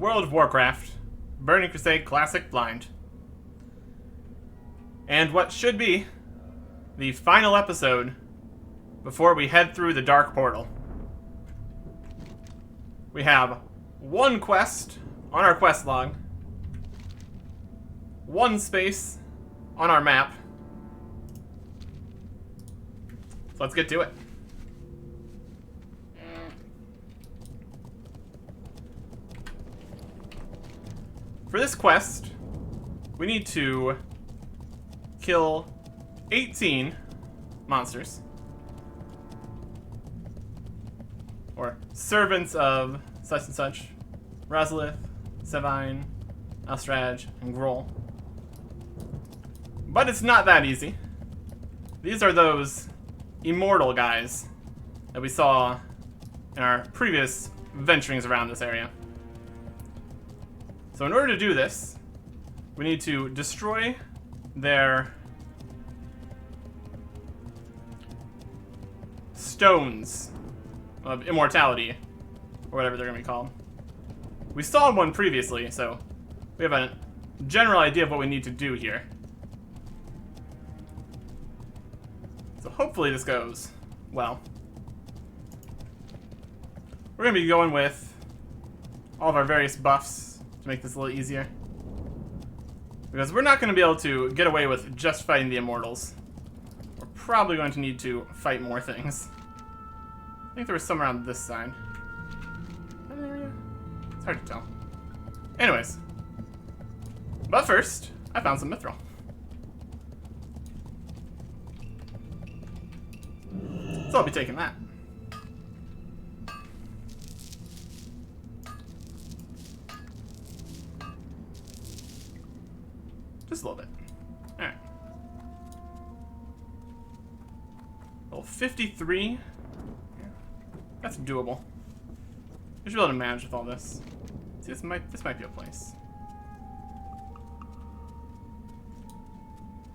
World of Warcraft, Burning Crusade Classic Blind. And what should be the final episode before we head through the Dark Portal. We have one quest on our quest log, one space on our map. So let's get to it. For this quest, we need to kill 18 monsters. Or servants of such and such. Razalith, Sevine, Alstrad, and Groll. But it's not that easy. These are those immortal guys that we saw in our previous venturings around this area. So in order to do this, we need to destroy their stones of immortality, or whatever they're going to be called. We saw one previously, so we have a general idea of what we need to do here. So hopefully this goes well. We're going to be going with all of our various buffs to make this a little easier. Because we're not going to be able to get away with just fighting the immortals. We're probably going to need to fight more things. I think there was some around this side. That area? It's hard to tell. Anyways. But first, I found some mithril. So I'll be taking that. Just a little bit. Alright. Level 53. That's doable. I should be able to manage with all this. See, this might be a place.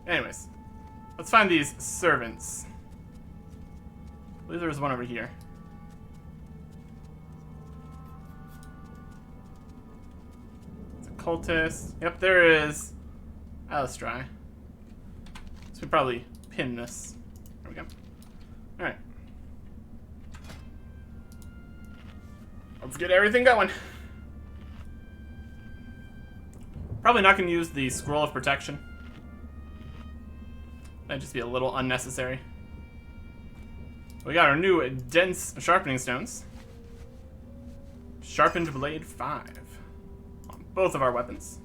Anyways, let's find these servants. I believe there was one over here. It's a cultist. Yep, there is Alstrad. So we probably pin this. There we go. Alright. Let's get everything going. Probably not going to use the Scroll of Protection. That'd just be a little unnecessary. We got our new dense sharpening stones. Sharpened Blade 5 on both of our weapons.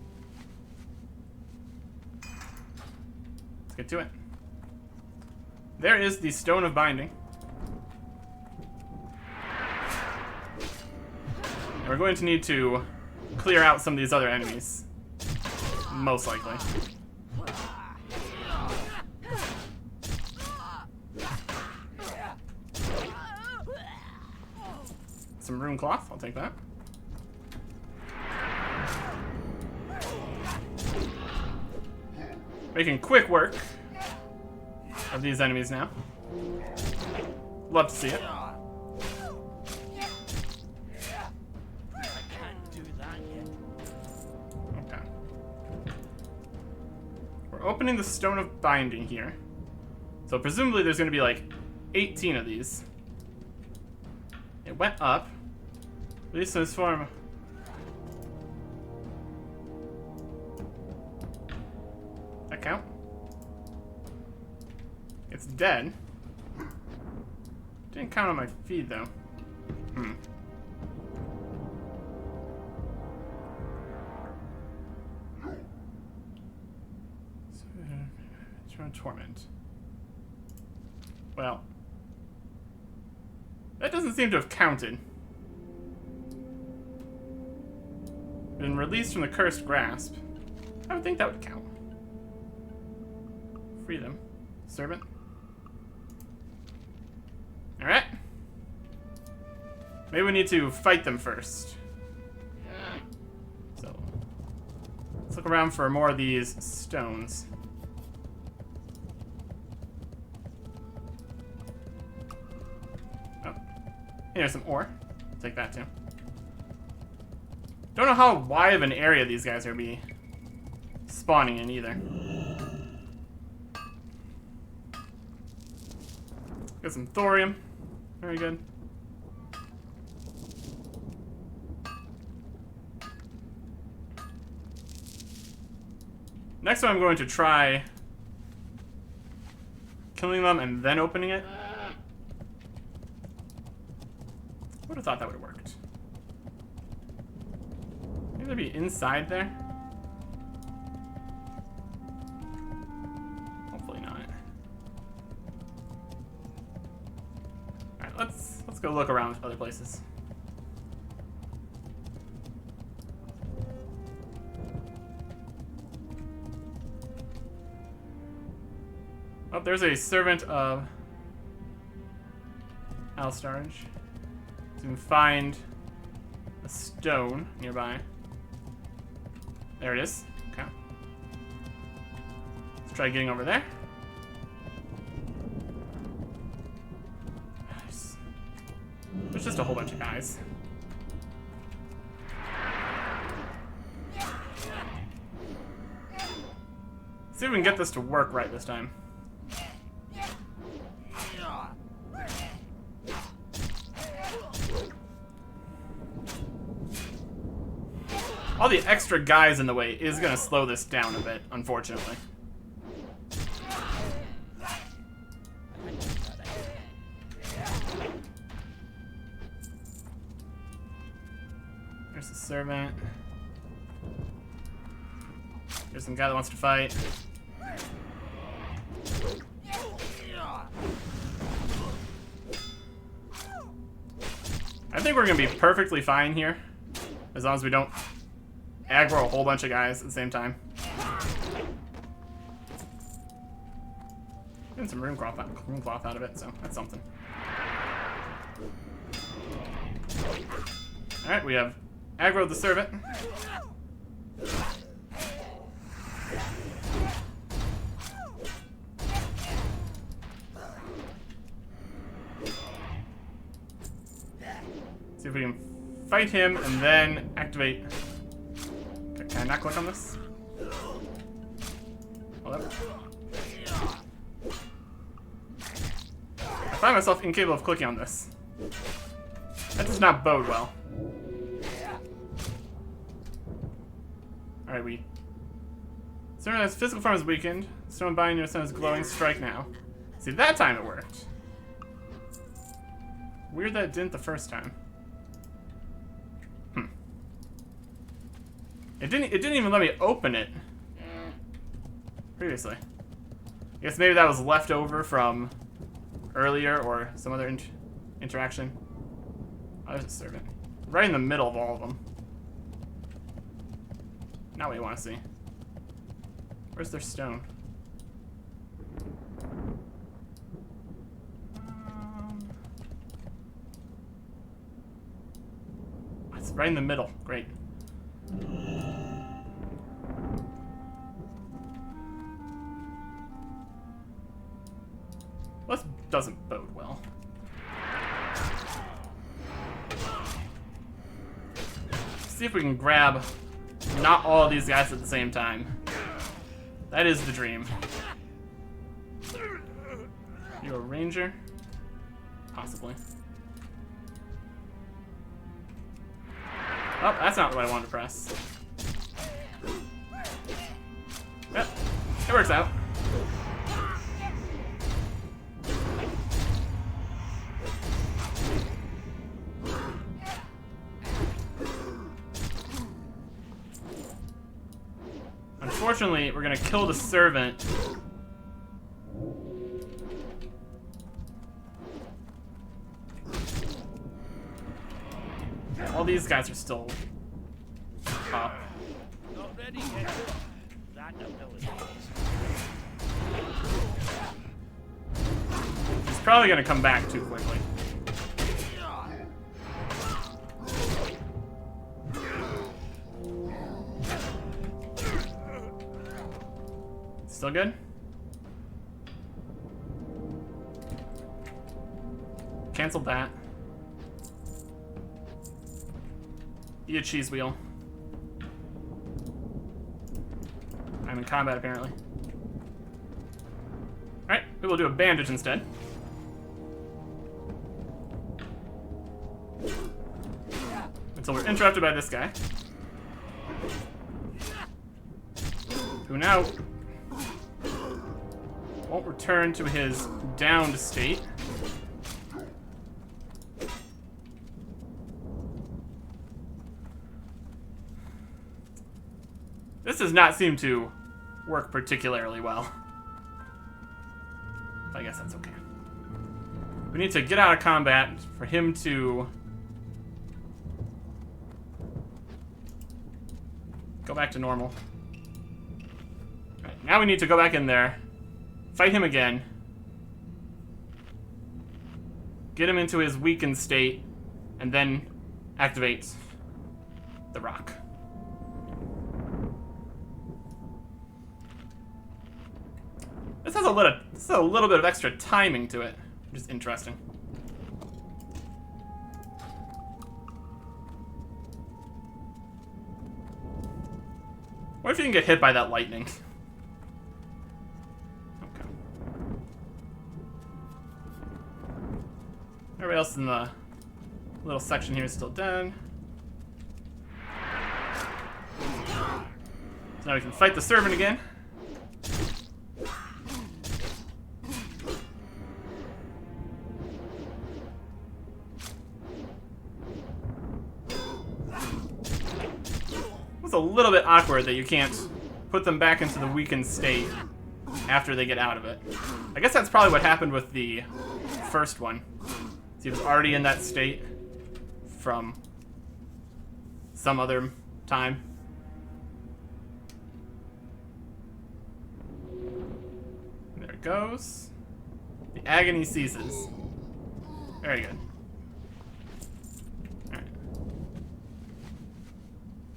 Let's get to it. There is the Stone of Binding. And we're going to need to clear out some of these other enemies. Most likely. Some rune cloth, I'll take that. Making quick work of these enemies now. Love to see it. Okay. We're opening the Stone of Binding here. So presumably there's going to be like 18 of these. It went up. At least in this form. That count? It's dead. Didn't count on my feed though. Torment. Well, that doesn't seem to have counted. Been released from the Cursed Grasp. I would think that would count. Free them. Servant. Alright. Maybe we need to fight them first. So, let's look around for more of these stones. Oh. Here's some ore. Take that too. Don't know how wide of an area these guys are be spawning in either. Got some thorium. Very good. Next one I'm going to try killing them and then opening it. Would have thought that would have worked. Maybe they'd be inside there. Hopefully not. Alright, let's go look around other places. Oh, there's a servant of Alstarge. So you can find a stone nearby. There it is. Okay. Let's try getting over there. Nice. There's just a whole bunch of guys. See if we can get this to work right this time. All the extra guys in the way is going to slow this down a bit, unfortunately. There's the servant. There's some guy that wants to fight. I think we're going to be perfectly fine here, as long as we don't aggro a whole bunch of guys at the same time. Getting some room cloth out of it, so that's something. Alright, we have aggroed the servant. See if we can fight him and then activate. Can I not click on this? Hold up. I find myself incapable of clicking on this. That does not bode well. Alright, we... Servant's physical form is weakened. Stone binding your son is glowing. Strike now. See, that time it worked. Weird that it didn't the first time. It didn't even let me open it previously. I guess maybe that was left over from earlier or some other interaction. Oh, there's a servant. Right in the middle of all of them. Not what you want to see. Where's their stone? It's right in the middle. Great. This doesn't bode well. See if we can grab not all of these guys at the same time. That is the dream. You a ranger? Possibly. Oh, that's not what I wanted to press. Yep, it works out. Unfortunately, we're gonna kill the servant. All these guys are still up. Not ready yet. That nobility. He's probably gonna come back too quickly. Still good? Cancel that. Eat a cheese wheel. I'm in combat, apparently. Alright, we will do a bandage instead. Until we're interrupted by this guy. Who now won't return to his downed state. This does not seem to work particularly well. I guess that's okay. We need to get out of combat for him to go back to normal. Right, now we need to go back in there, fight him again, get him into his weakened state, and then activate the rock. This has a little bit of extra timing to it, which is interesting. What if you can get hit by that lightning? Okay. Everybody else in the little section here is still done. So now we can fight the servant again. It's a little bit awkward that you can't put them back into the weakened state after they get out of it. I guess that's probably what happened with the first one. So he was already in that state from some other time. There it goes. The agony ceases. Very good.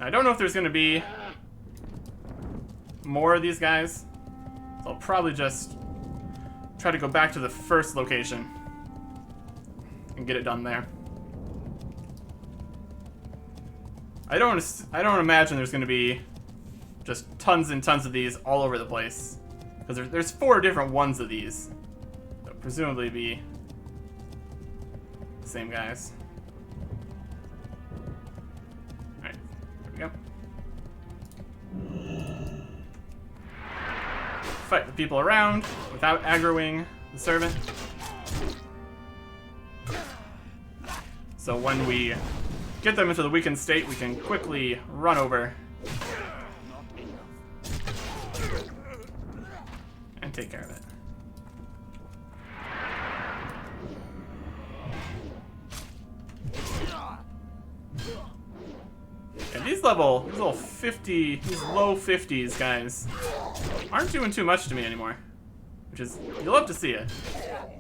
I don't know if there's going to be more of these guys, so I'll probably just try to go back to the first location and get it done there. I don't imagine there's going to be just tons and tons of these all over the place, because there's 4 different ones of these, so presumably be the same guys. Yep. Fight the people around without aggroing the servant. So when we get them into the weakened state, we can quickly run over and take care of it. And these little 50, these low 50s guys aren't doing too much to me anymore, which is, you love to see it.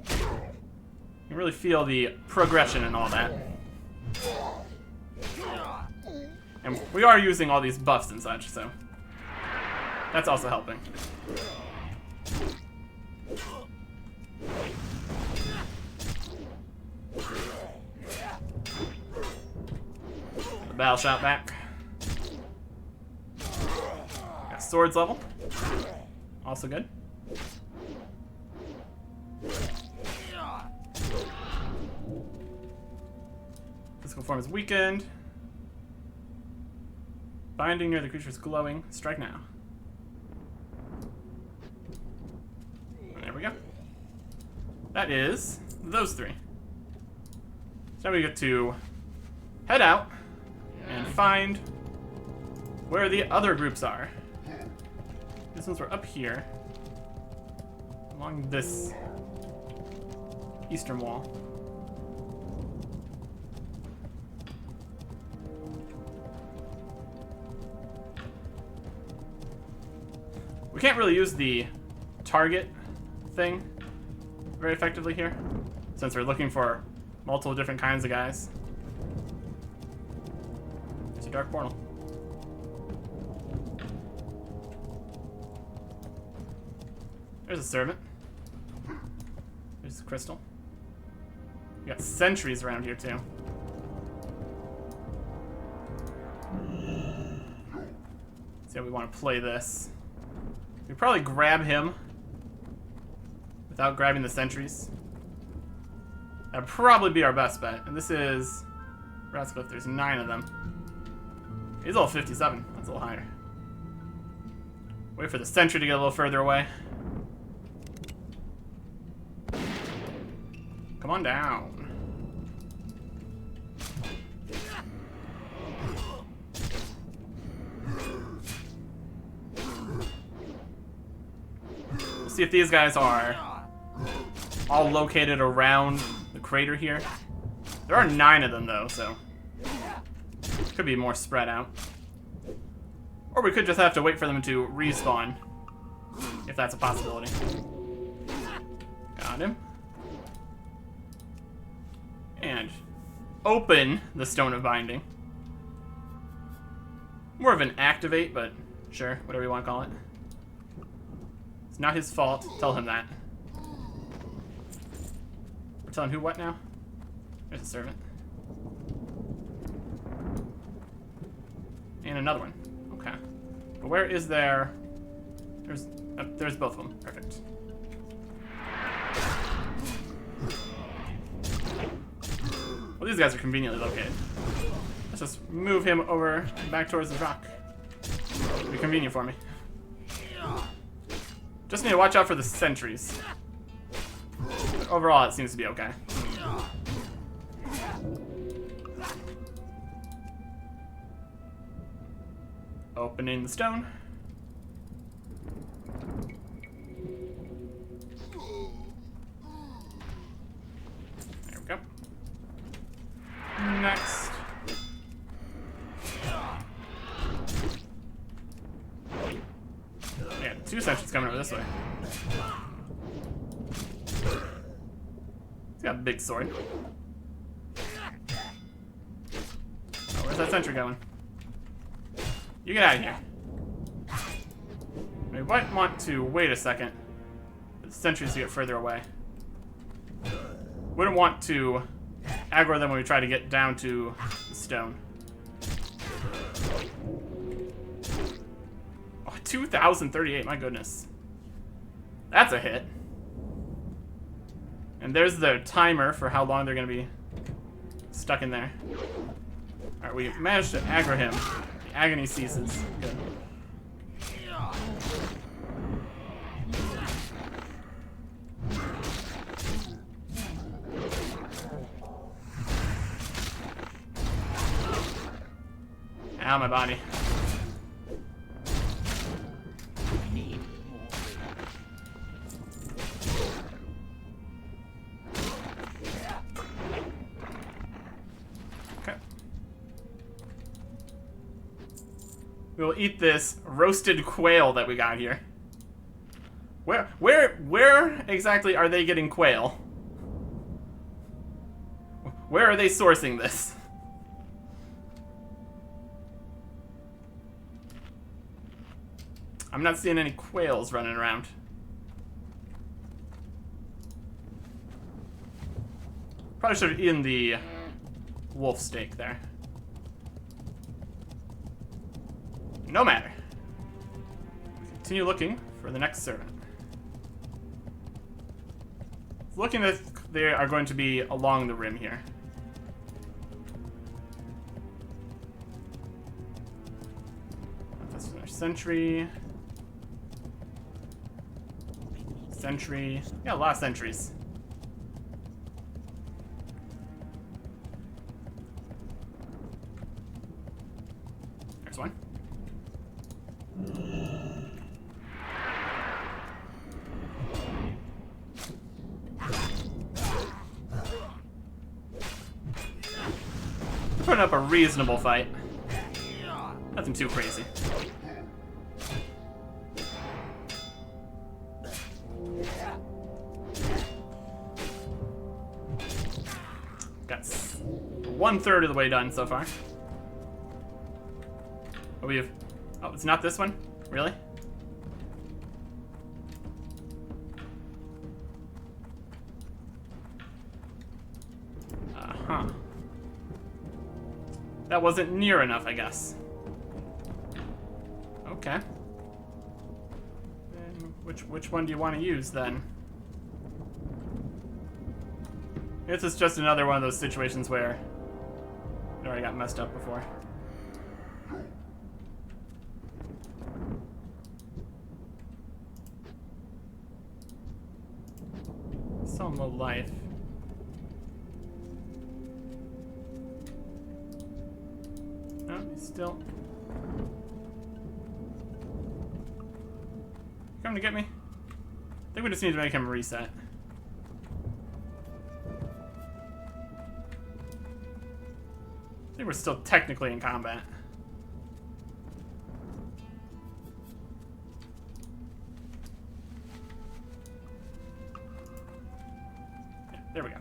You can really feel the progression and all that. And we are using all these buffs and such, so that's also helping. The battle shot back. Got swords level. Also good. Physical form is weakened. Binding near the creature is glowing. Strike now. And there we go. That is those 3. So now we get to head out and find where the other groups are. These ones were up here, along this eastern wall. We can't really use the target thing very effectively here, since we're looking for multiple different kinds of guys. It's a dark portal. There's a servant. There's a crystal. We got sentries around here too. See how we want to play this. We probably grab him without grabbing the sentries. That'd probably be our best bet. And this is Ratcliffe. There's 9 of them. He's level 57. That's a little higher. Wait for the sentry to get a little further away. Come on down. We'll see if these guys are all located around the crater here. There are 9 of them though, so could be more spread out. Or we could just have to wait for them to respawn, if that's a possibility. Got him. And open the Stone of Binding. More of an activate, but sure, whatever you want to call it. It's not his fault. Tell him that. We're telling who what now? There's a servant. And another one. Okay. But where is there... There's both of them. Perfect. Well, these guys are conveniently located. Let's just move him over back towards the rock. It'll be convenient for me. Just need to watch out for the sentries. But overall, it seems to be okay. Opening the stone. There we go. Next. Yeah, 2 sentries coming over this way. He's got a big sword. Oh, where's that sentry going? You get out of here. We might want to wait a second for the sentries to get further away. Wouldn't want to aggro them when we try to get down to the stone. Oh, 2,038, my goodness. That's a hit. And there's the timer for how long they're going to be stuck in there. Alright, we managed to aggro him. The agony ceases. Good. Ow, my body. Okay. We'll eat this roasted quail that we got here. Where exactly are they getting quail? Where are they sourcing this? I'm not seeing any quails running around. Probably should have eaten the wolf steak there. No matter. Continue looking for the next servant. It's looking as if they are going to be along the rim here. This is our sentry. Sentry. Yeah, a lot of sentries. There's one. Putting up a reasonable fight. Nothing too crazy. Got 1/3 of the way done so far. Oh, oh, it's not this one? Really? Uh-huh. That wasn't near enough, I guess. Okay. Which one do you want to use then? I guess it's just another one of those situations where it already got messed up before. So low life. No, he's still coming to get me. I think we just need to make him reset. I think we're still technically in combat. Yeah, there we go.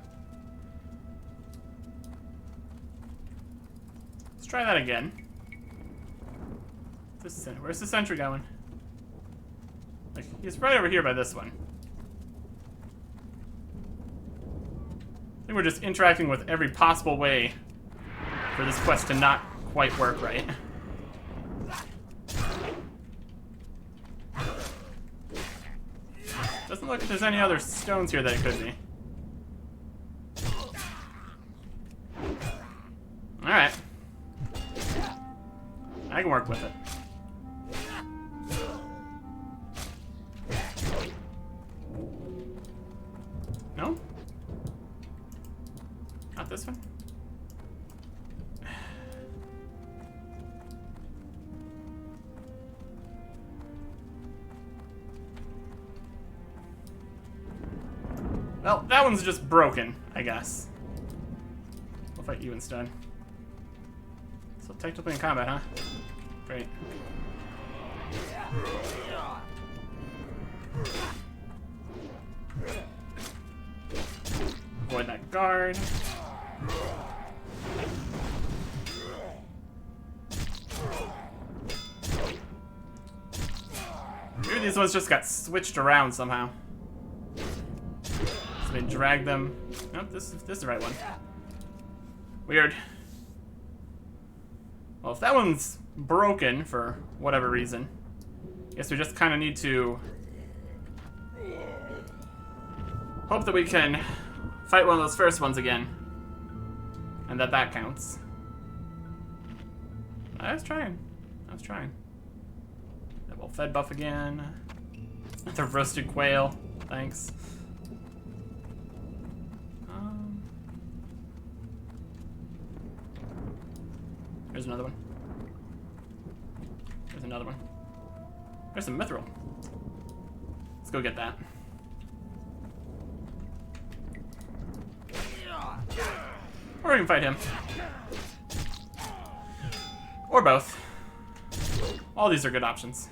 Let's try that again. Where's the sentry going? Like, he's right over here by this one. I think we're just interacting with every possible way for this quest to not quite work right. Doesn't look like there's any other stones here that it could be. Alright. I can work with it. No? Not this one? Well, that one's just broken, I guess. We'll fight you instead. So technically in combat, huh? Great. Avoid that guard. Maybe these ones just got switched around somehow. So they dragged them. Nope, this is the right one. Weird. Well, if that one's broken for whatever reason, I guess we just kind of need to hope that we can fight one of those first ones again, and that counts. I was trying. That will fed buff again. The roasted quail. Thanks. There's another one. There's another one. There's some mithril. Let's go get that. Or we can fight him. Or both. All these are good options.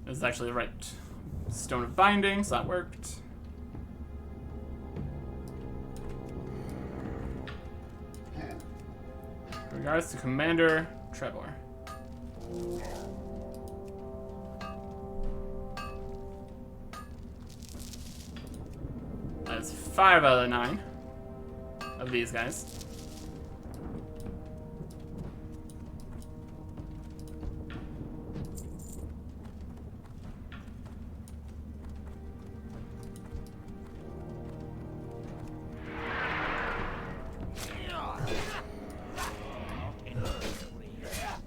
This is actually the right stone of binding, so that worked. In regards to Commander Trevor. That's 5 out of the 9 of these guys.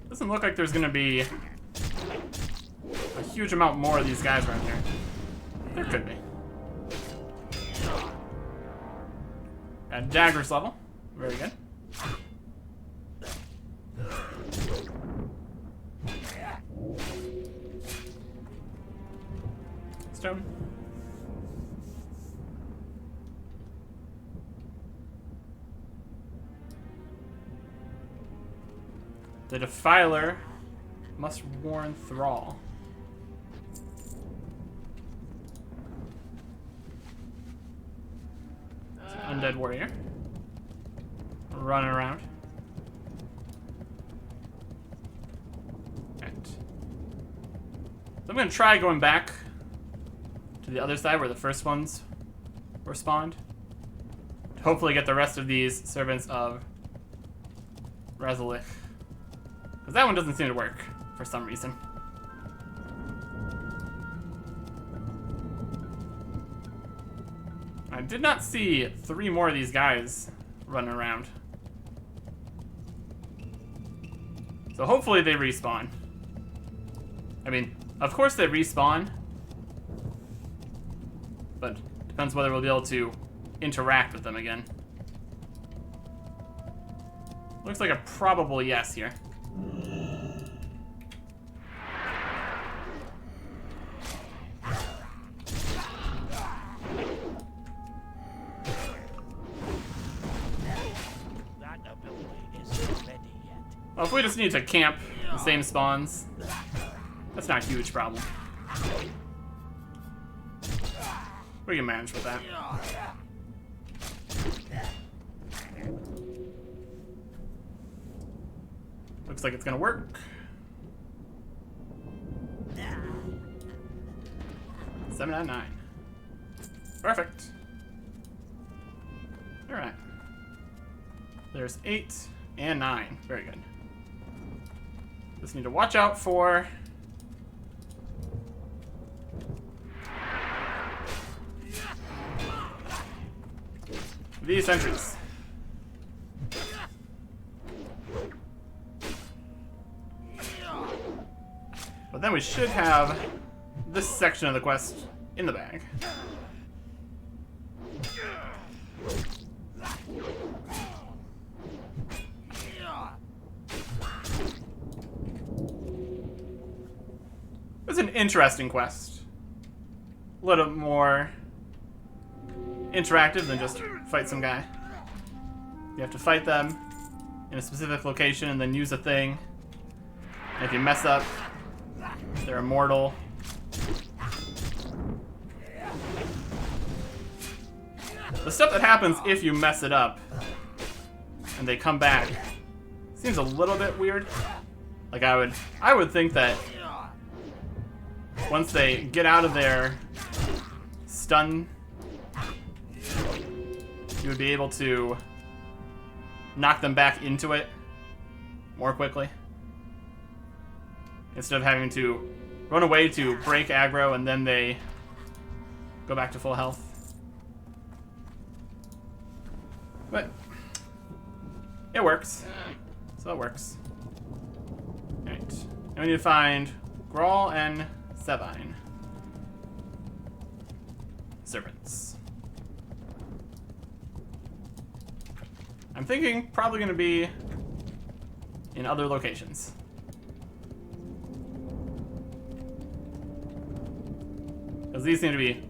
Doesn't look like there's gonna be a huge amount more of these guys around here. There could be. At daggers level. Very good. Stone. The Defiler must warn Thrall. Undead warrior. Running around. Right. I'm gonna try going back to the other side where the first ones were spawned. To hopefully get the rest of these servants of Razalich. Because that one doesn't seem to work for some reason. I did not see 3 more of these guys running around. So hopefully they respawn. I mean, of course they respawn. But depends whether we'll be able to interact with them again. Looks like a probable yes here. Well, if we just need to camp the same spawns, that's not a huge problem. We can manage with that. Looks like it's gonna work. 7 out of 9. Perfect. Alright. There's 8 and 9. Very good. Just need to watch out for these sentries. But then we should have this section of the quest in the bag. It's an interesting quest. A little more interactive than just fight some guy. You have to fight them in a specific location and then use a thing. And if you mess up, they're immortal. The stuff that happens if you mess it up and they come back seems a little bit weird. Like I would think that once they get out of their stun, you would be able to knock them back into it more quickly. Instead of having to run away to break aggro and then they go back to full health. But it works. So it works. Alright. Now we need to find Grawl and Sevine. Servants. I'm thinking probably going to be in other locations. Because these seem to be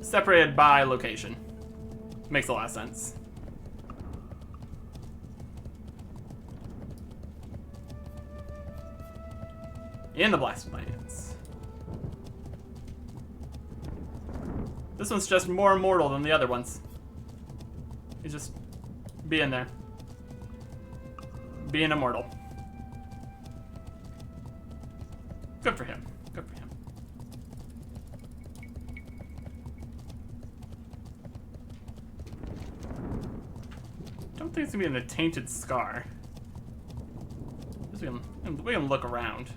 separated by location. Makes a lot of sense. In the Blasted Lands. This one's just more immortal than the other ones. He's just being there. Being immortal. Good for him. Good for him. Don't think it's gonna be in the Tainted Scar. Just we can look around.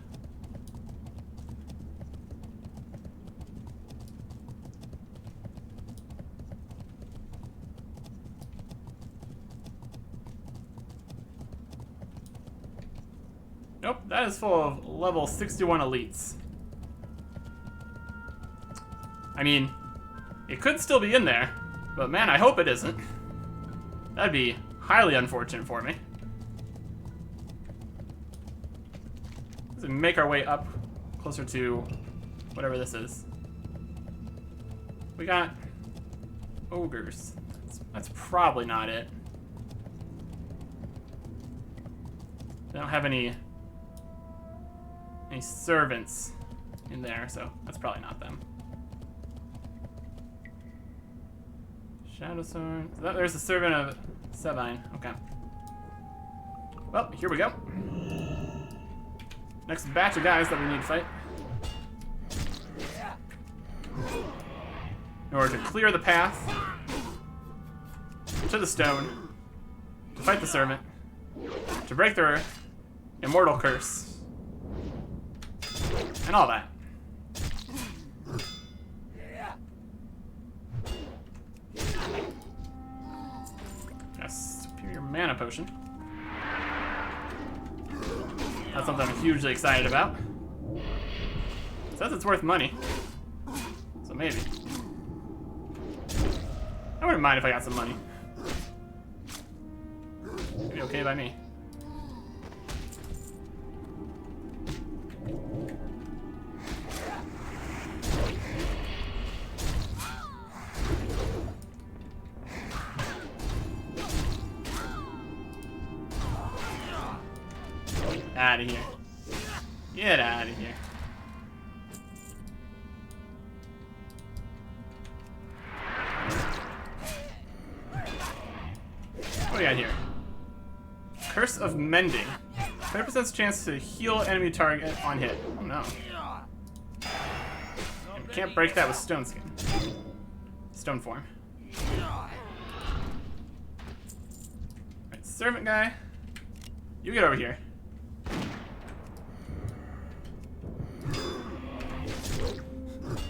Nope, that is full of level 61 elites. I mean, it could still be in there, but man, I hope it isn't. That'd be highly unfortunate for me. Let's make our way up closer to whatever this is. We got ogres. That's probably not it. They don't have any servants in there, so that's probably not them. Shadow Sword. There's a servant of Sevine. Okay. Well, here we go. Next batch of guys that we need to fight. in order to clear the path to the stone, to fight the servant, to break their immortal curse, and all that. A superior mana potion. That's something I'm hugely excited about. It says it's worth money, so maybe. I wouldn't mind if I got some money. It'd be okay by me. Out of here. Get out of here. What do we got here? Curse of Mending. 20% chance to heal enemy target on hit. Oh no. And we can't break that with stone skin. Stone form. Alright, servant guy. You get over here.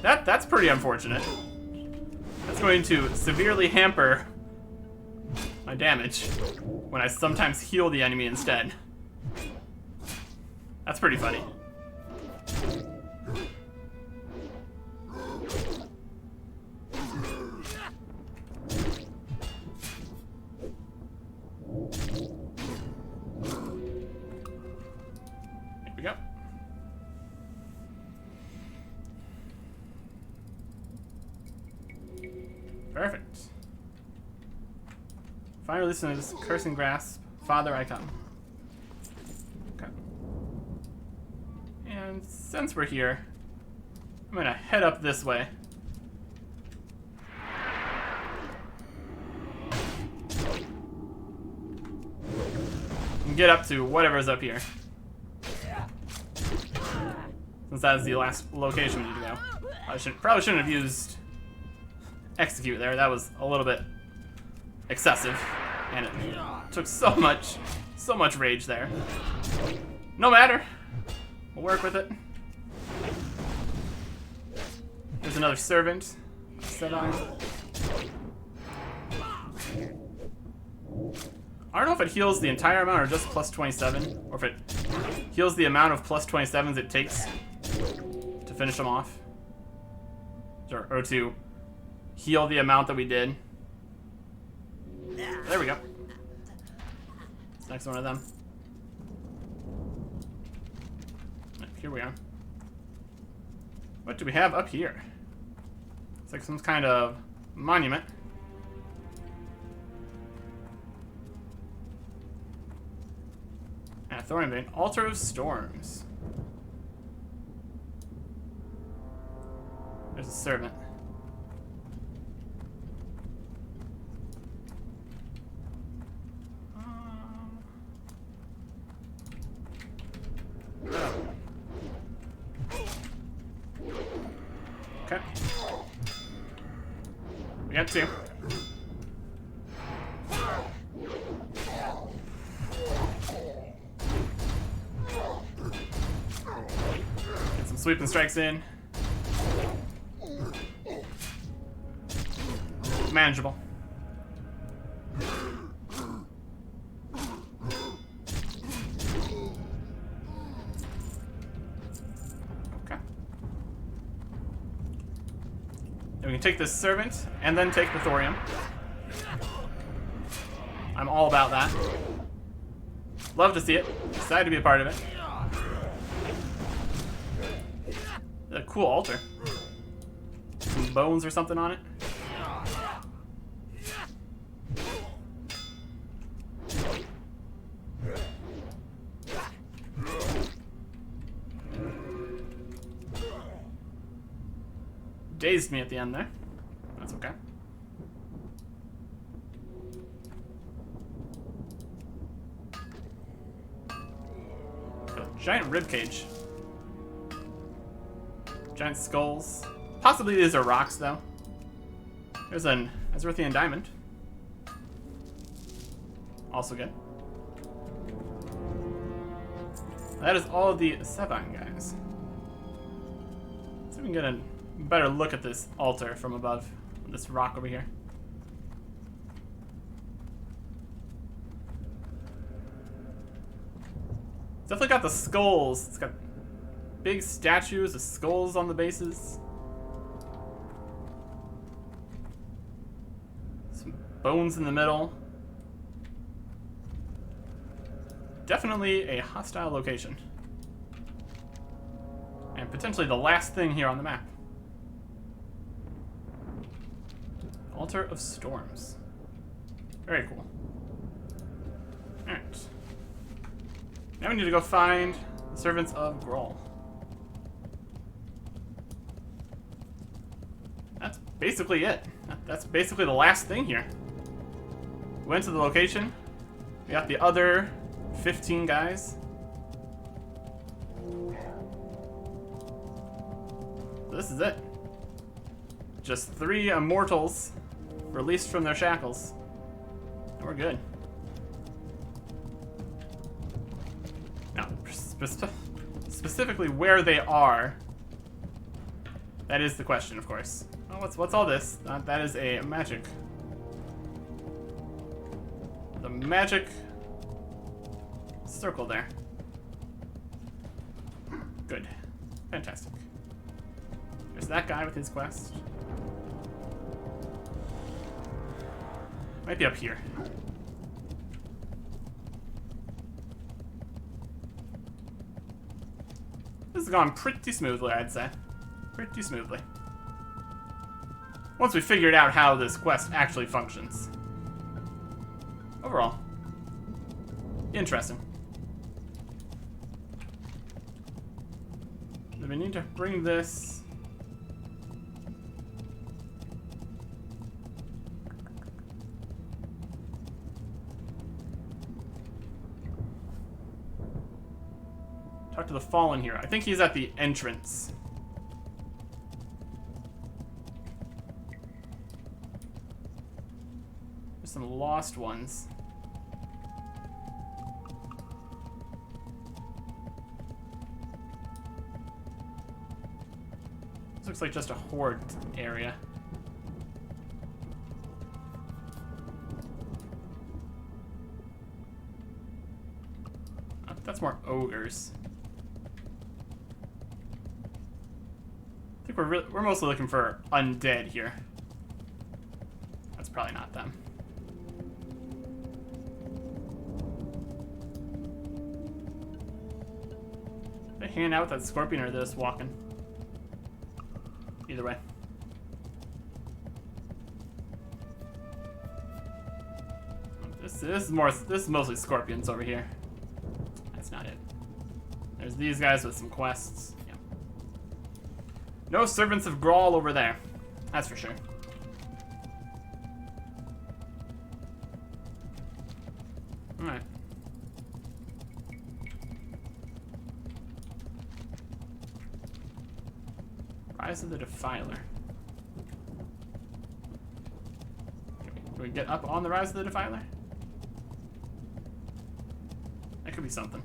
That's pretty unfortunate. That's going to severely hamper my damage when I sometimes heal the enemy instead. That's pretty funny. Here we go. Perfect. Finally listen to this cursing grasp. Father, I come. Okay. And since we're here, I'm gonna head up this way. And get up to whatever's up here. Since that is the last location we need to go. I probably shouldn't have used execute there. That was a little bit excessive, and it took so much rage there. No matter, we'll work with it. There's another servant set on. I don't know if it heals the entire amount or just plus 27, or if it heals the amount of plus 27s it takes to finish them off, or to heal the amount that we did. There we go. It's next one of them. Here we are. What do we have up here? It's like some kind of monument. And a Thorn Vein. Altar of Storms. There's a servant. Okay. We got two. Get some sweeping strikes in. Manageable. And we can take this servant and then take the thorium. I'm all about that. Love to see it. Excited to be a part of it. A cool altar. Some bones or something on it. Dazed me at the end there. That's okay. A giant rib cage. Giant skulls. Possibly these are rocks, though. There's an Azerthian diamond. Also good. That is all of the Sevan guys. Let's see if we can get a better look at this altar from above. This rock over here. It's definitely got the skulls. It's got big statues of skulls on the bases. Some bones in the middle. Definitely a hostile location. And potentially the last thing here on the map. Altar of Storms. Very cool. Alright. Now we need to go find the Servants of Grawl. That's basically it. That's basically the last thing here. We went to the location. We got the other 15 guys. This is it. Just 3 immortals released from their shackles. And we're good. Now, specifically where they are, that is the question, of course. Oh, what's all this? That is a magic. The magic circle there. Good. Fantastic. There's that guy with his quest. Might be up here. This has gone pretty smoothly, I'd say. Pretty smoothly. Once we figured out how this quest actually functions. Overall, interesting. Do we need to bring this? Talk to the Fallen here. I think he's at the entrance. There's some lost ones. This looks like just a horde area. That's more ogres. I think we're mostly looking for undead here. That's probably not them. Are they hanging out with that scorpion or are they just walking? Either way. This is mostly scorpions over here. That's not it. There's these guys with some quests. Yeah. No Servants of Grawl over there. That's for sure. Alright. Rise of the Defiler. Do we get up on the Rise of the Defiler? That could be something.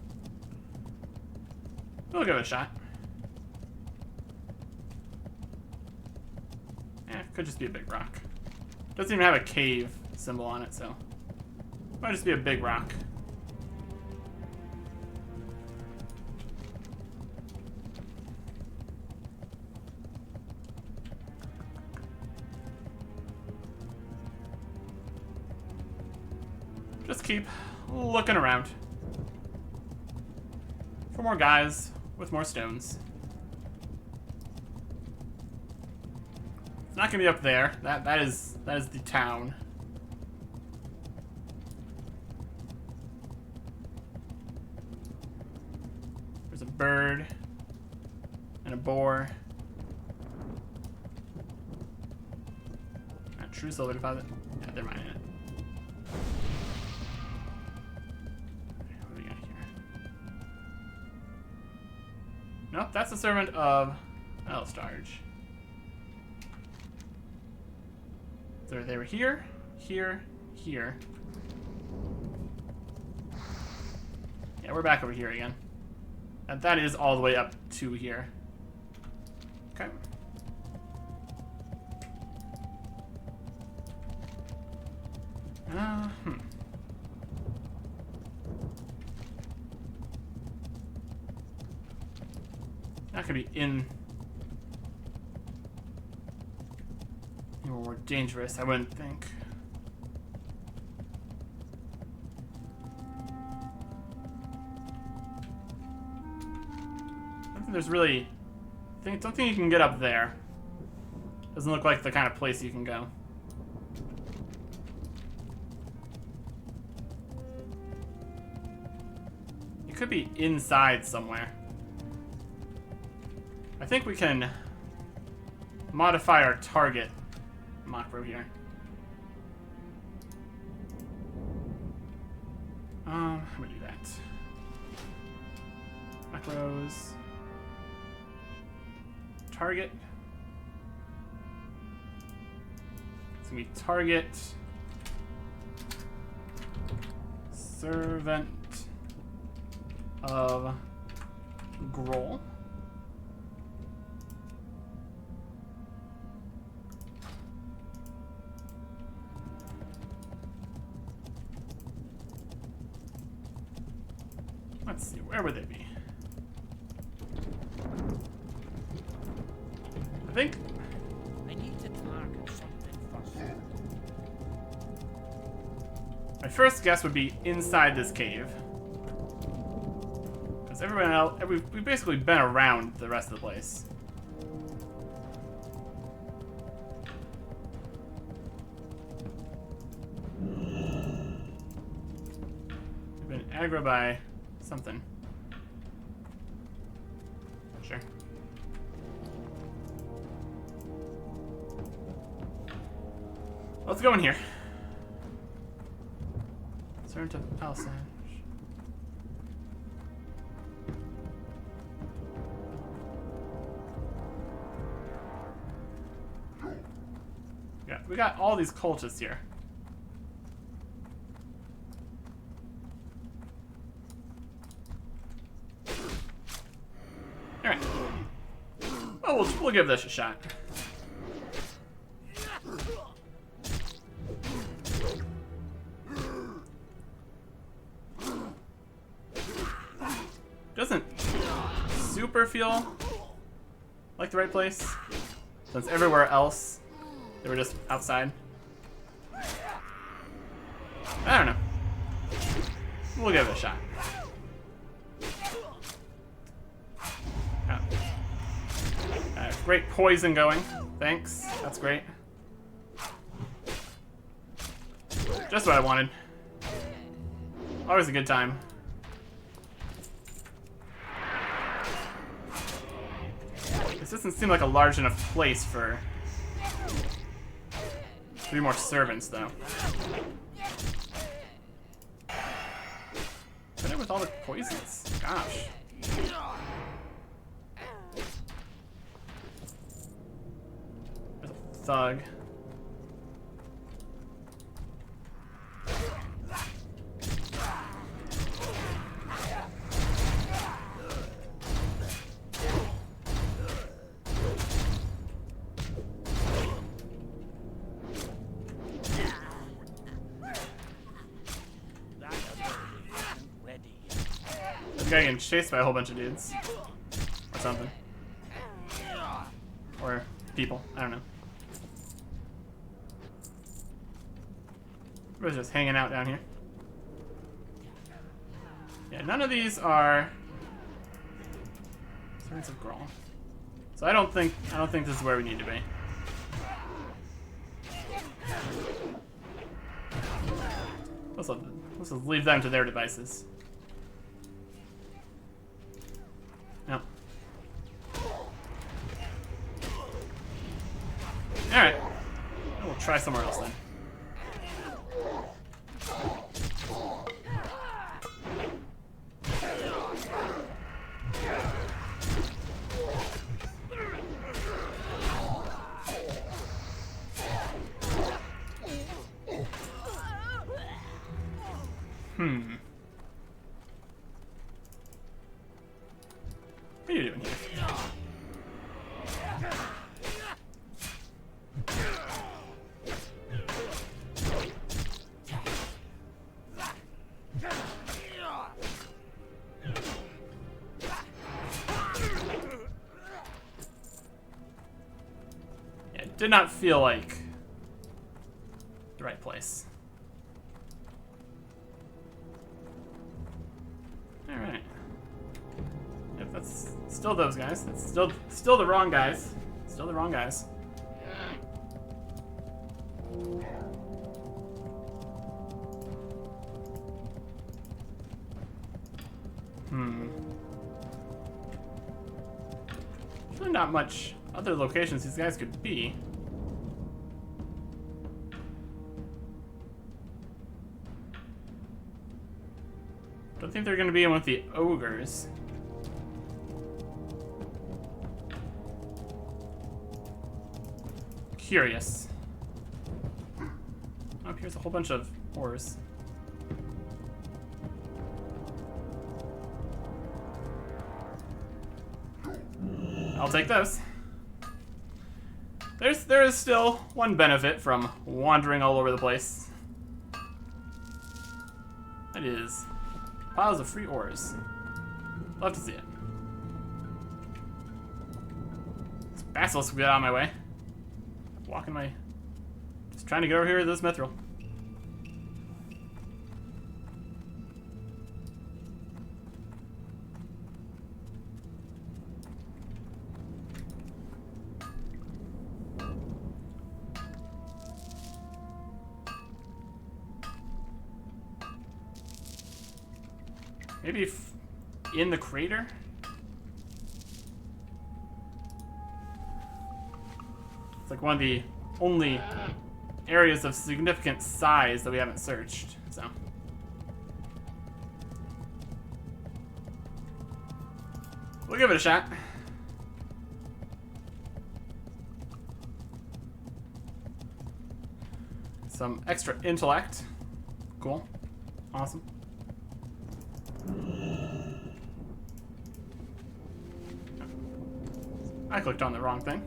We'll give it a shot. Yeah, could just be a big rock. Doesn't even have a cave symbol on it, so might just be a big rock. Just keep looking around for more guys with more stones. It's not gonna be up there. That is the town. There's a bird and a boar. Not true silver deposit. Yeah, they're mining it. What do we got here? Nope, that's the servant of Elstarge. So they were here, here, here. Yeah, we're back over here again. And that is all the way up to here. Okay. That could be in more dangerous, I wouldn't think. I don't think there's really. Don't think you can get up there. Doesn't look like the kind of place you can go. It could be inside somewhere. I think we can modify our target macro here. How do we do that? Macros. Target. It's gonna be target. Servant of Groll. Let's see, where would they be? I think I need to target something first. my first guess would be inside this cave. Because everyone else, we've basically been around the rest of the place. We've been aggroed by something. Sure. Let's go in here. Turn to Palisade. Yeah, we got all these cultists here. All right. Oh, we'll give this a shot. Doesn't super feel like the right place, since everywhere else they were just outside. I don't know. We'll give it a shot. Great poison going. Thanks. That's great. Just what I wanted. Always a good time. This doesn't seem like a large enough place for 3 more servants, though. Hit it with all the poisons. Gosh. There's a thug. This guy getting chased by a whole bunch of dudes. Or something. Or people. I don't know. Everybody's just hanging out down here. Yeah, none of these are Servants of Groll. So I don't think this is where we need to be. Let's just leave them to their devices. No. Alright. We'll try somewhere else then. What are you doing here? Yeah, it did not feel like the right place. Alright. Yep, that's still those guys. That's still the wrong guys. Still the wrong guys. There's really not much other locations these guys could be. Don't think they're going to be in with the ogres. Curious. Oh, here's a whole bunch of ores. I'll take those. There is still one benefit from wandering all over the place. That is piles of free ores. Love to see it. This basilisk will get out of my way. Walking my... Just trying to get over here to this mithril. Maybe in the crater? It's like one of the only areas of significant size that we haven't searched, so. We'll give it a shot. Some extra intellect. Cool. Awesome. I clicked on the wrong thing.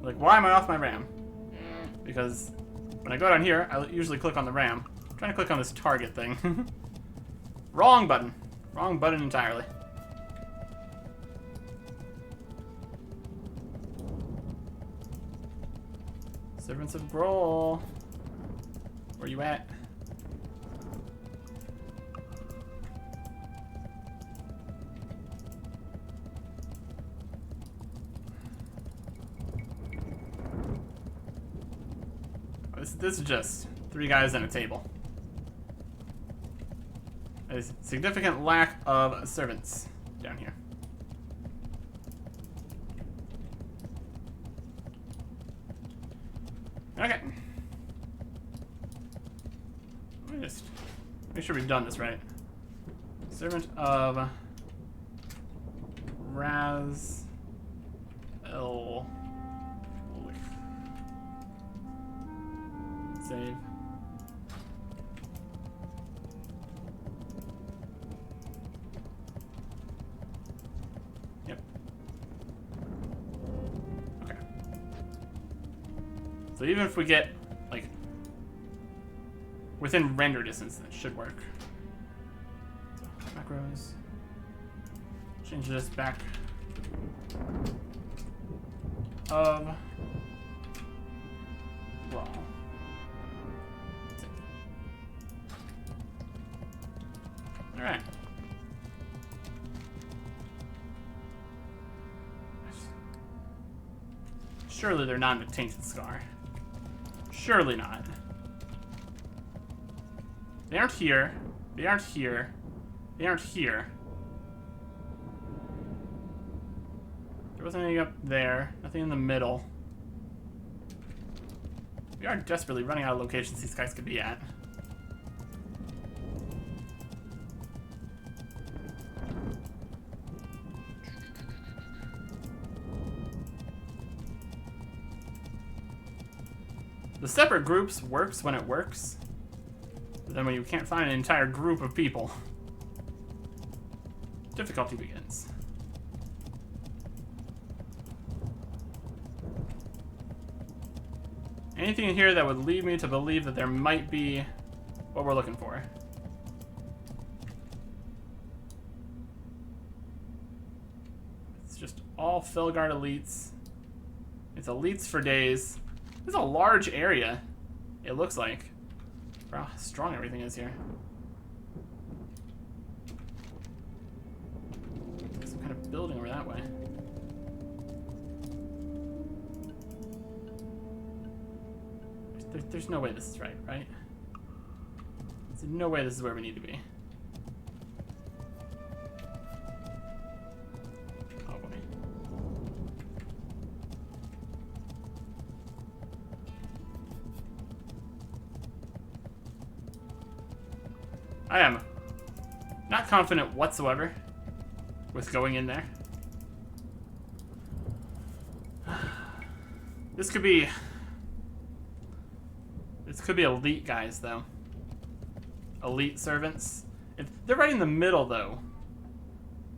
Like, why am I off my RAM? Because when I go down here, I usually click on the RAM. I'm trying to click on this target thing. Wrong button. Wrong button entirely. Servants of Grohl. Where you at? This is just 3 guys and a table. There's a significant lack of servants down here. Okay. Let me just make sure we've done this right. Servant of Raz El. Save. Yep. Okay. So even if we get, like, within render distance, that should work. So, macros. Change this back. Of raw. Alright. Surely they're not in the tainted scar. Surely not. They aren't here. They aren't here. They aren't here. There wasn't anything up there. Nothing in the middle. We are desperately running out of locations these guys could be at. The separate groups works when it works. But then when you can't find an entire group of people, difficulty begins. Anything in here that would lead me to believe that there might be what we're looking for. It's just all Felguard elites. It's elites for days. This is a large area, it looks like. For how strong everything is here. There's some kind of building over that way. There's no way this is right? There's no way this is where we need to be. Oh boy. I am not confident whatsoever with going in there. This could be elite guys, though. Elite servants. If they're right in the middle, though,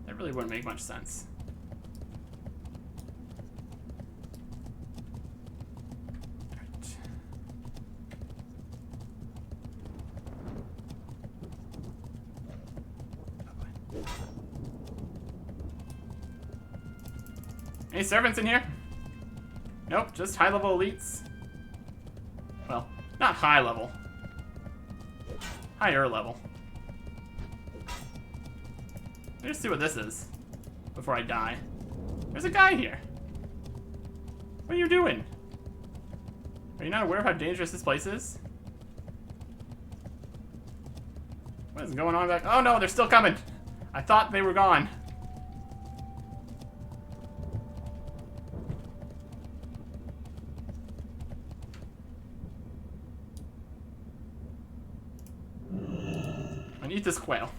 that really wouldn't make much sense. Right. Any servants in here? Nope, just high-level elites. Well, not high level. Higher level. Let's see what this is before I die. There's a guy here. What are you doing? Are you not aware of how dangerous this place is? What is going on back? Oh no, they're still coming. I thought they were gone. Eat this quail.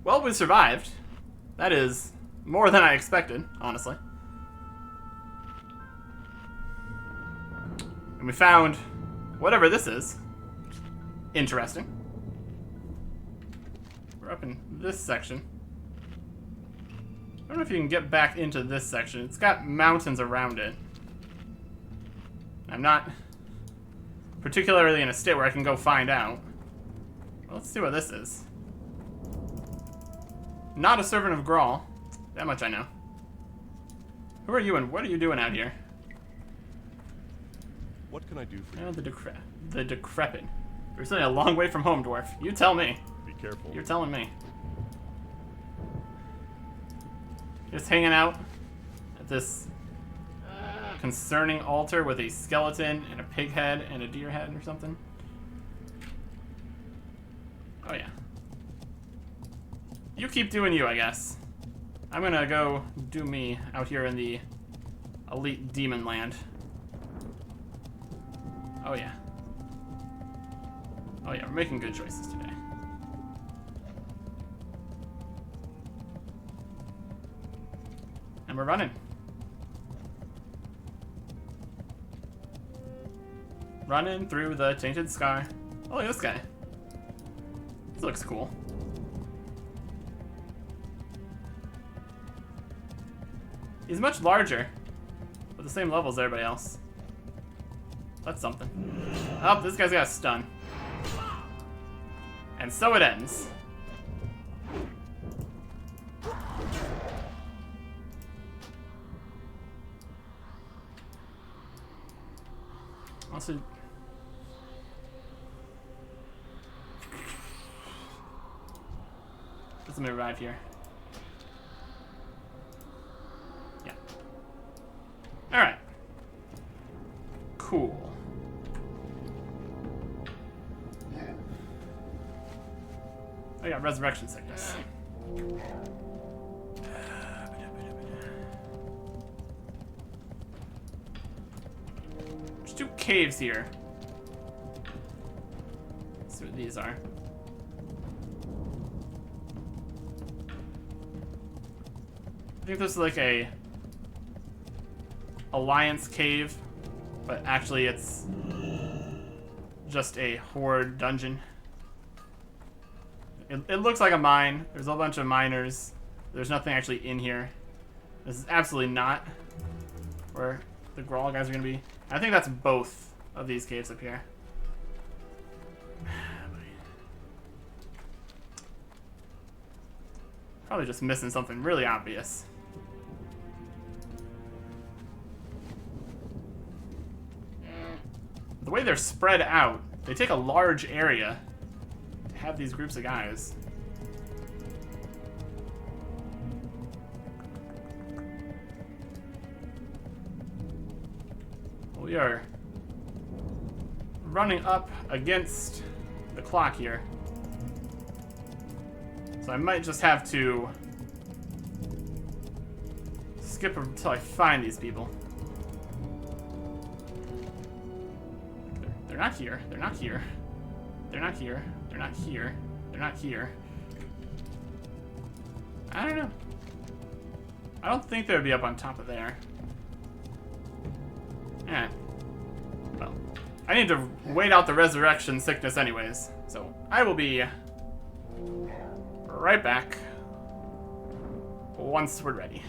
Well, we survived. That is more than I expected, honestly. And we found whatever this is. Interesting. We're up in this section. I don't know if you can get back into this section. It's got mountains around it. I'm not particularly in a state where I can go find out. Well, let's see what this is. Not a servant of Grawl. That much I know. Who are you and what are you doing out here? What can I do for you? Oh, the decrepit. We're certainly a long way from home, dwarf. You tell me. Be careful. You're telling me. Just hanging out at this concerning altar with a skeleton and a pig head and a deer head or something. Oh yeah. You keep doing you, I guess. I'm gonna go do me out here in the elite demon land. Oh yeah. Oh yeah, we're making good choices today. And we're running. Running through the tainted sky. Oh, look at this guy. This looks cool. He's much larger, but the same level as everybody else. That's something. Oh, this guy's got a stun. And so it ends. Also, let me arrive here. Yeah. All right. Cool. I got resurrection sickness. There's two caves here. Let's see what these are. I think this is like a Alliance cave But actually it's just a horde dungeon. It looks like a mine. There's a bunch of miners. There's nothing actually in here. This is absolutely not where the Grawl guys are going to be. I think that's both of these caves up here. Probably just missing something really obvious. The way they're spread out, they take a large area to have these groups of guys. We are running up against the clock here. So I might just have to skip until I find these people. They're not here. They're not here. They're not here. They're not here. They're not here. I don't know. I don't think they would be up on top of there. Alright. Well, I need to wait out the resurrection sickness anyways. So I will be right back once we're ready.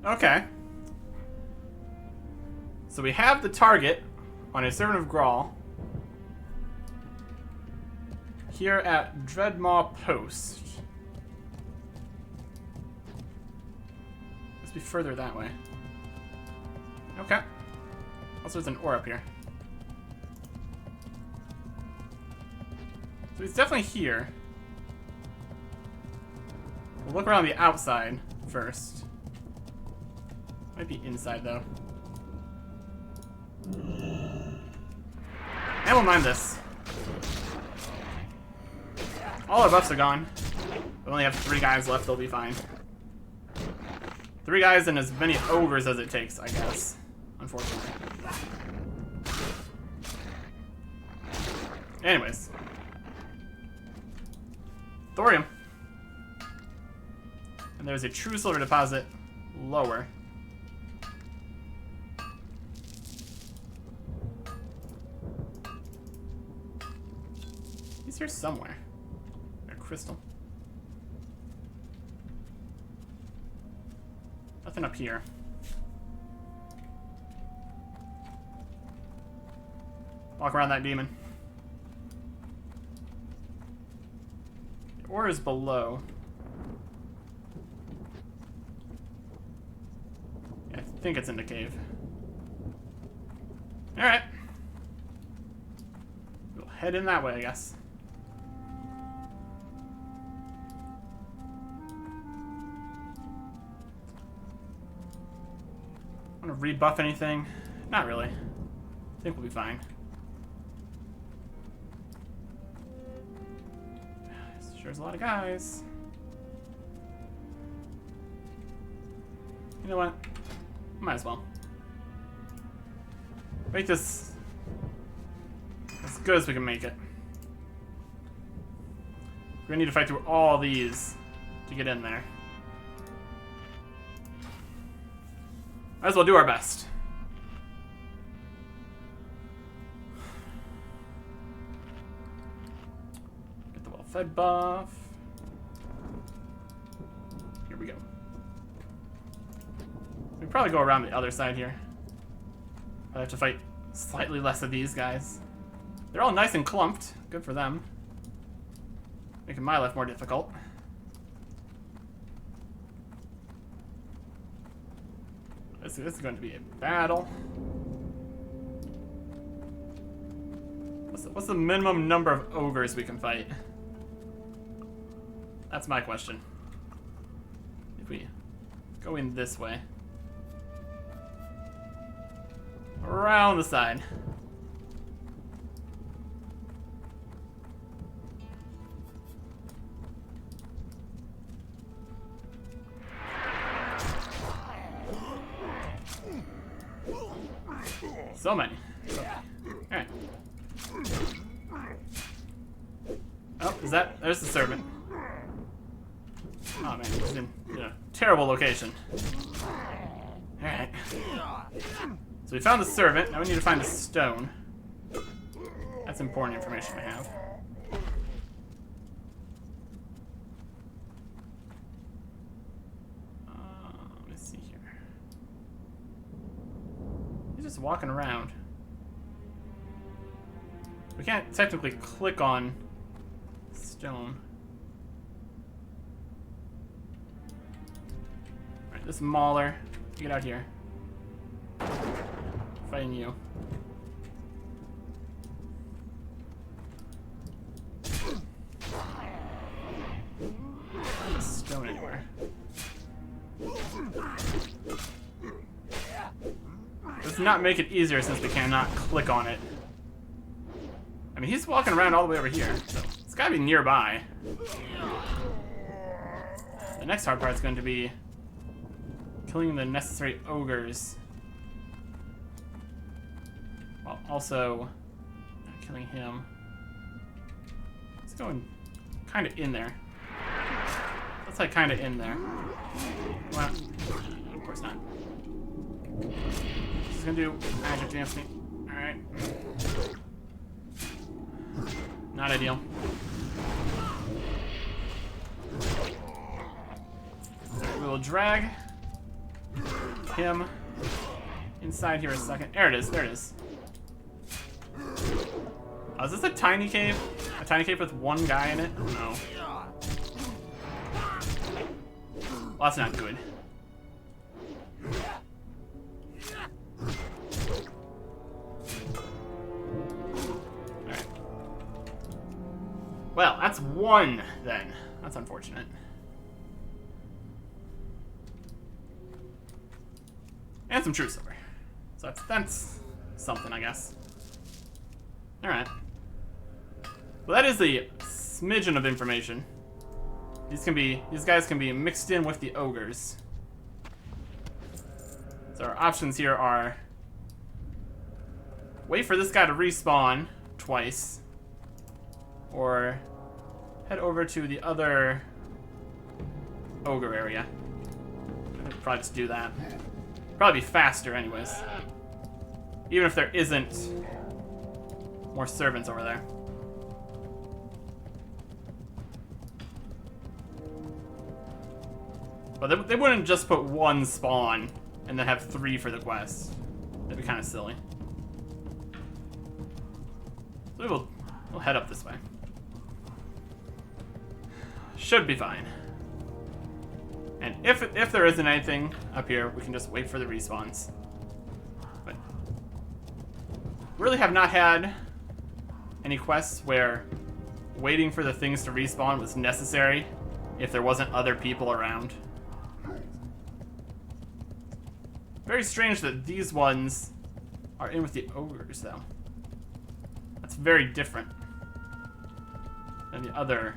Okay. So we have the target on a servant of Grawl here at Dreadmaw Post. Let's be further that way. Okay. Also, there's an ore up here. So he's definitely here. We'll look around the outside first. Might be inside, though. I won't mind this. All our buffs are gone. We only have 3 guys left, they'll be fine. 3 guys and as many ogres as it takes, I guess. Unfortunately. Anyways. Thorium. And there's a true silver deposit lower. He's here somewhere. A crystal. Nothing up here. Walk around that demon. The ore is below. Yeah, I think it's in the cave. Alright. We'll head in that way, I guess. Want to rebuff anything? Not really. I think we'll be fine. Sure is a lot of guys. You know what? Might as well. Make this as good as we can make it. We're gonna need to fight through all these to get in there. Might as well do our best. Get the well-fed buff. Here we go. We probably go around the other side here. I have to fight slightly less of these guys. They're all nice and clumped. Good for them. Making my life more difficult. This is going to be a battle. What's the minimum number of ogres we can fight? That's my question. If we go in this way. Around the side. So many. Alright. Oh, is that? There's the servant. Oh man, he's in a terrible location. Alright. So we found the servant. Now we need to find the stone. That's important information to have. Let me see here. He's just walking around. We can't technically click on stone. Alright, this Mauler. Get out here. Fighting you. Stone anywhere. Does not make it easier since we cannot click on it. I mean, he's walking around all the way over here, so it's gotta be nearby. The next hard part is going to be killing the necessary ogres. While also not killing him. It's going kind of in there. That's like kind of in there. Well, of course not. Just gonna do magic dance me. Alright. Not ideal. Alright, we will drag him inside here a second. There it is, there it is. Oh, is this a tiny cave? A tiny cave with one guy in it? Oh no. Well, that's not good. Alright. Well, that's one then. That's unfortunate. And some true silver. So that's something, I guess. Alright. Well, that is a smidgen of information. These guys can be mixed in with the ogres. So our options here are wait for this guy to respawn twice, or head over to the other ogre area. I'd probably just do that. Probably be faster anyways. Even if there isn't more servants over there. But they wouldn't just put one spawn and then have 3 for the quest. That'd be kind of silly. So we'll head up this way. Should be fine. And if there isn't anything up here, we can just wait for the respawns. But really have not had any quests where waiting for the things to respawn was necessary if there wasn't other people around. Very strange that these ones are in with the ogres, though. That's very different than the other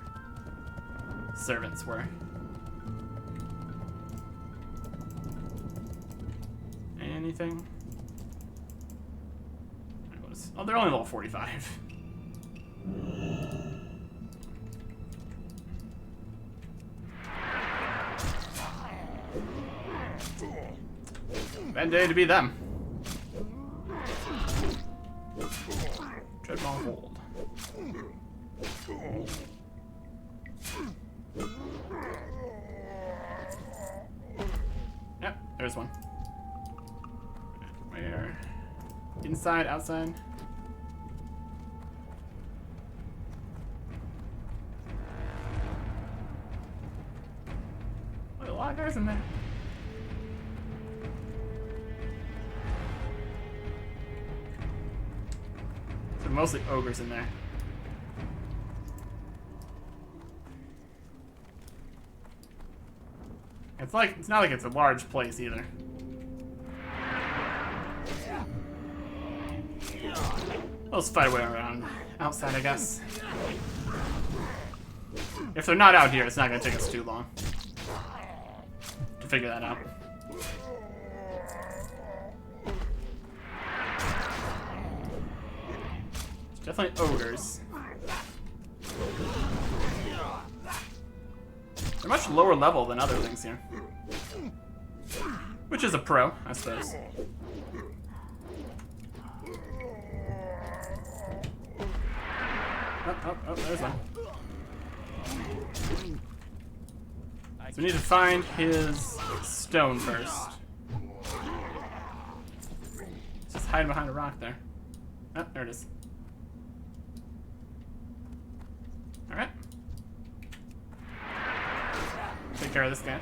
servants were. Anything? Oh, they're only level 45. Bad day to be them. Tread on hold. Yep, there's one. Where? Inside, outside? There's a lot of guys in there. So mostly ogres in there. It's not like it's a large place either. Let's fight our way around outside, I guess. If they're not out here, it's not going to take us too long to figure that out. It's definitely ogres. They're much lower level than other things here. Which is a pro, I suppose. Oh, there's one. So we need to find his stone first. It's just hiding behind a rock there. Oh, there it is. Alright. Take care of this guy.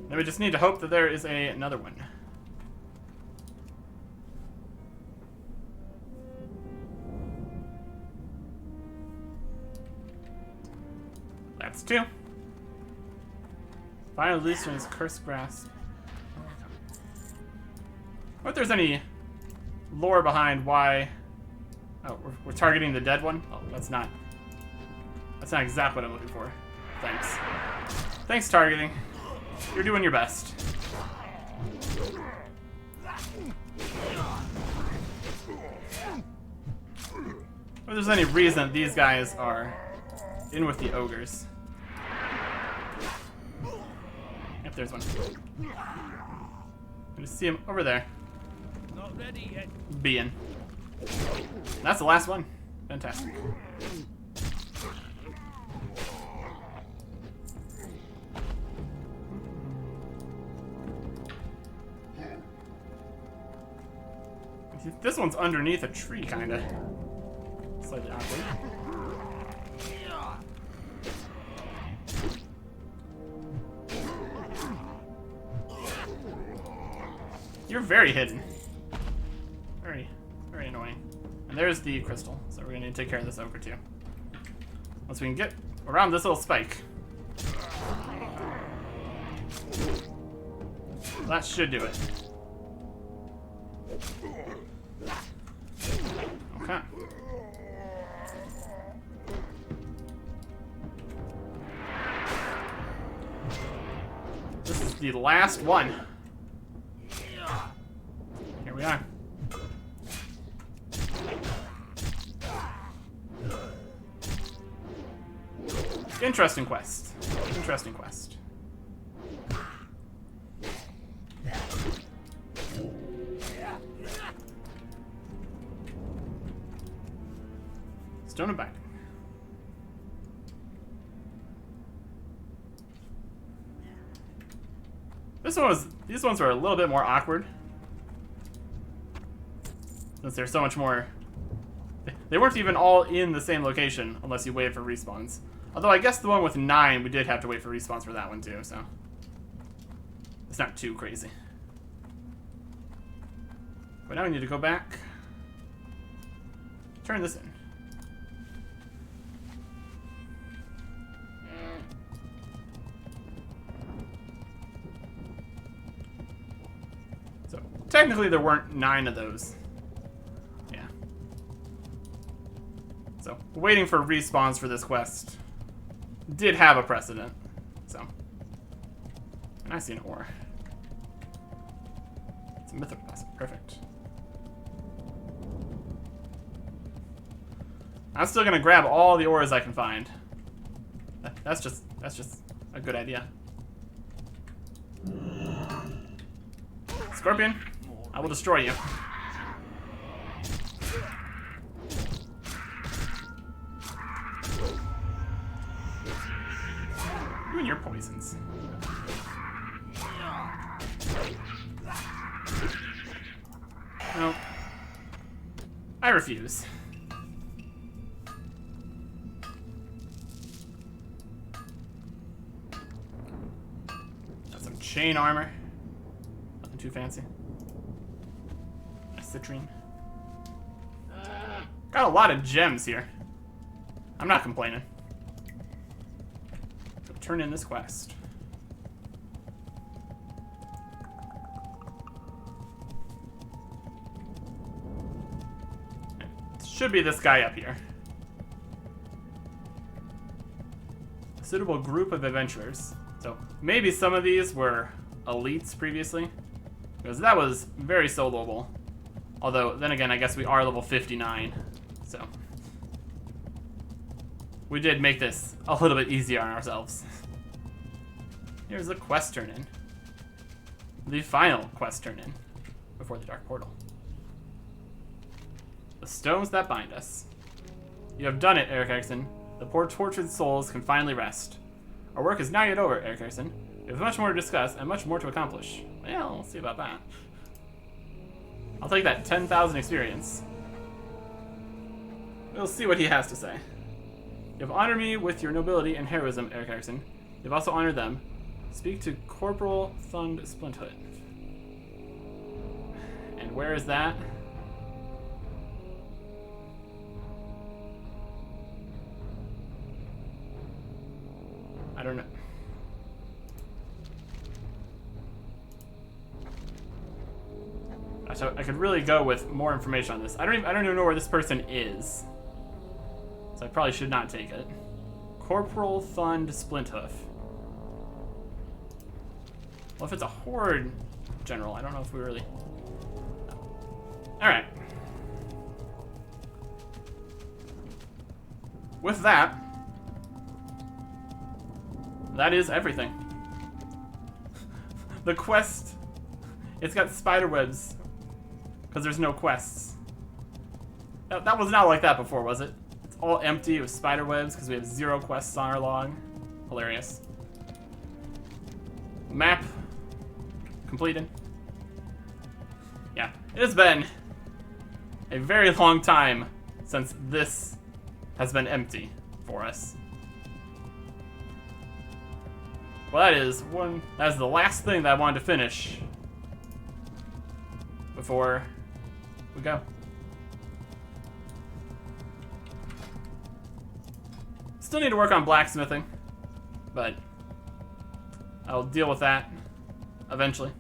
Then we just need to hope that there is another one. That's two. Finally loosen his cursed grasp. What if there's any lore behind why... Oh, we're targeting the dead one? Oh, that's not exactly what I'm looking for. Thanks. Thanks, targeting. You're doing your best. If there's any reason these guys are in with the ogres. If there's one. I just see him over there. Not ready yet. Being. That's the last one. Fantastic. This one's underneath a tree, kinda. Slightly awkward. You're very hidden. Very, very annoying. And there's the crystal, so we're gonna need to take care of this ogre too. Once we can get around this little spike. That should do it. Okay. This is the last one. Here we are. Interesting quest. Interesting quest. Stone of Binding. These ones were a little bit more awkward. Since they're so much more... They weren't even all in the same location unless you waited for respawns. Although I guess the one with 9, we did have to wait for respawns for that one too, so... It's not too crazy. But now we need to go back. Turn this in. So, technically there weren't 9 of those. Yeah. So, waiting for respawns for this quest did have a precedent. So. And I see an ore. It's a mythic classic. Perfect. I'm still gonna grab all the ores I can find. That's just a good idea. Scorpion, I will destroy you. You and your poisons. No. I refuse. Got some chain armor. Nothing too fancy. A citrine. Got a lot of gems here. I'm not complaining. So turn in this quest. Should be this guy up here. A suitable group of adventurers. So maybe some of these were elites previously. Because that was very soloable. Although, then again, I guess we are level 59. So. We did make this a little bit easier on ourselves. Here's the quest turn-in. The final quest turn-in before the Dark Portal. The stones that bind us. You have done it, Eric Erickson. The poor tortured souls can finally rest. Our work is not yet over, Eric Erickson. We have much more to discuss and much more to accomplish. Well, we'll see about that. I'll take that 10,000 experience. We'll see what he has to say. You have honored me with your nobility and heroism, Eric Erickson. You have also honored them. Speak to Corporal Thund Splinthood. And where is that? I don't know. So I could really go with more information on this. I don't even know where this person is. So I probably should not take it. Corporal Thund Splinthoof. Well, if it's a horde general, I don't know if we really... Alright. With that, that is everything. The quest, it's got spider webs because there's no quests. That was not like that before, was it? It's all empty with spider webs because we have 0 quests on our log. Hilarious. Map completed. Yeah, it has been a very long time since this has been empty for us. Well, that is the last thing that I wanted to finish before we go. Still need to work on blacksmithing, but I'll deal with that eventually.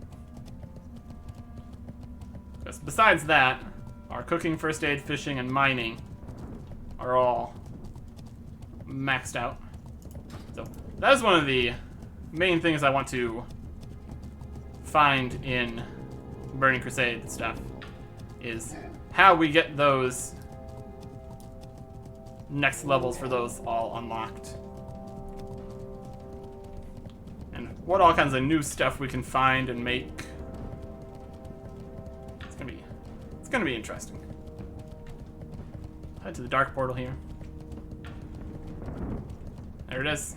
Because besides that, our cooking, first aid, fishing, and mining are all maxed out. So that is one of the main things I want to find in Burning Crusade stuff, is how we get those next levels for those all unlocked. And what all kinds of new stuff we can find and make. It's gonna be interesting. Head to the Dark Portal here. There it is.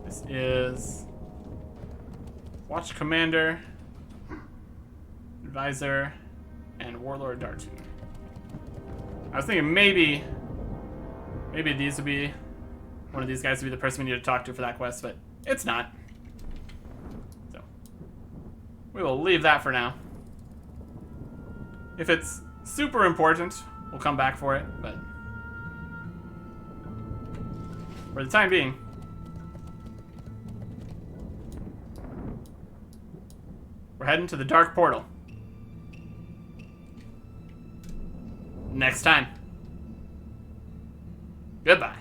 This is Watch Commander, Advisor, and Warlord Dartoon. I was thinking maybe these would be, one of these guys would be the person we need to talk to for that quest, but it's not. So, we will leave that for now. If it's super important, we'll come back for it, but for the time being, we're heading to the Dark Portal. Next time. Goodbye.